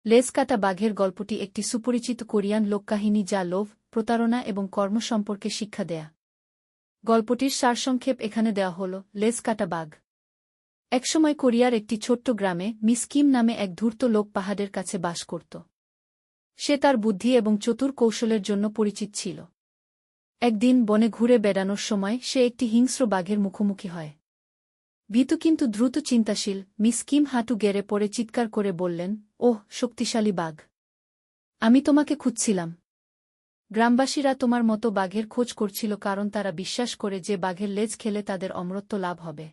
লেজ কাটা বাঘের গল্পটি একটি সুপরিচিত কোরিয়ান লোককাহিনী যা লোভ, প্রতারণা এবং কর্ম সম্পর্কে শিক্ষা দেয়া। গল্পটির সারসংক্ষেপ এখানে দেওয়া হল। লেজ কাটা বাঘ। একসময় কোরিয়ার একটি ছোট্ট গ্রামে মিস কিম নামে এক ধূর্ত লোক পাহাড়ের কাছে বাস করত। সে তার বুদ্ধি এবং চতুর কৌশলের জন্য পরিচিত ছিল। একদিন বনে ঘুরে বেড়ানোর সময় সে একটি হিংস্র বাঘের মুখোমুখি হয়। ভীতু কিন্তু দ্রুত চিন্তাশীল মিস কিম হাঁটু গেড়ে পড়ে চিৎকার করে বললেন, ওহ শক্তিশালী বাঘ, আমি তোমাকে খুঁজছিলাম। গ্রামবাসীরা তোমার মতো বাঘের খোঁজ করছিল কারণ তারা বিশ্বাস করে যে বাঘের লেজ খেলে তাদের অমরত্ব লাভ হবে।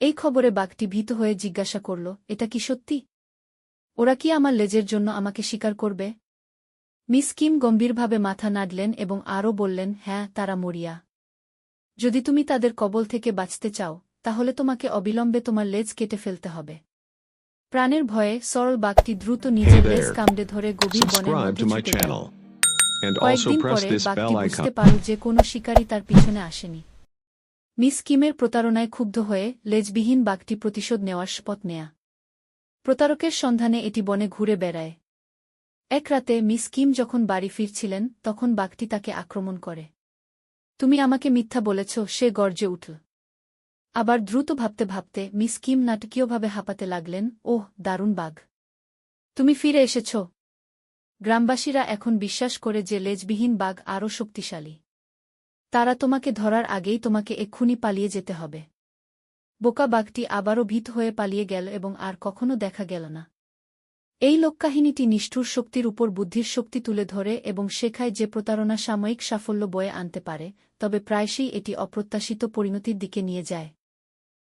এই খবরে বাঘটি ভীত হয়ে জিজ্ঞাসা করল, এটা কি সত্যি? ওরা কি আমার লেজের জন্য আমাকে শিকার করবে? মিস কিম গম্ভীরভাবে মাথা নাড়লেন এবং আরও বললেন, হ্যাঁ, তারা মরিয়া। যদি তুমি তাদের কবল থেকে বাঁচতে চাও, তাহলে তোমাকে অবিলম্বে তোমার লেজ কেটে ফেলতে হবে। প্রাণের ভয়ে সরল বাঘটি দ্রুত নিজের লেজ কামড়ে ধরে গভীর বনের মধ্যে ছুটে গেল। কয়েকদিন পরে বাঘটি বুঝতে পারল যে কোনো শিকারী তার পিছনে আসেনি। মিস কিমের প্রতারণায় ক্ষুব্ধ হয়ে লেজবিহীন বাঘটি প্রতিশোধ নেওয়ার শপথ নেয়া। প্রতারকের সন্ধানে এটি বনে ঘুরে বেড়ায়। এক রাতে মিস কিম যখন বাড়ি ফিরছিলেন তখন বাঘটি তাকে আক্রমণ করে। তুমি আমাকে মিথ্যা বলেছ, সে গর্জে উঠল। আবার দ্রুত ভাবতে ভাবতে মিস কিম নাটকীয়ভাবে হাঁপাতে লাগলেন, ওহ দারুণ বাঘ, তুমি ফিরে এসেছ। গ্রামবাসীরা এখন বিশ্বাস করে যে লেজবিহীন বাঘ আরও শক্তিশালী। তারা তোমাকে ধরার আগেই তোমাকে এক্ষুনি পালিয়ে যেতে হবে। বোকা বাঘটি আবারও ভীত হয়ে পালিয়ে গেল এবং আর কখনো দেখা গেল না। এই লোককাহিনীটি নিষ্ঠুর শক্তির উপর বুদ্ধির শক্তি তুলে ধরে এবং শেখায় যে প্রতারণা সাময়িক সাফল্য বয়ে আনতে পারে, তবে প্রায়শই এটি অপ্রত্যাশিত পরিণতির দিকে নিয়ে যায়।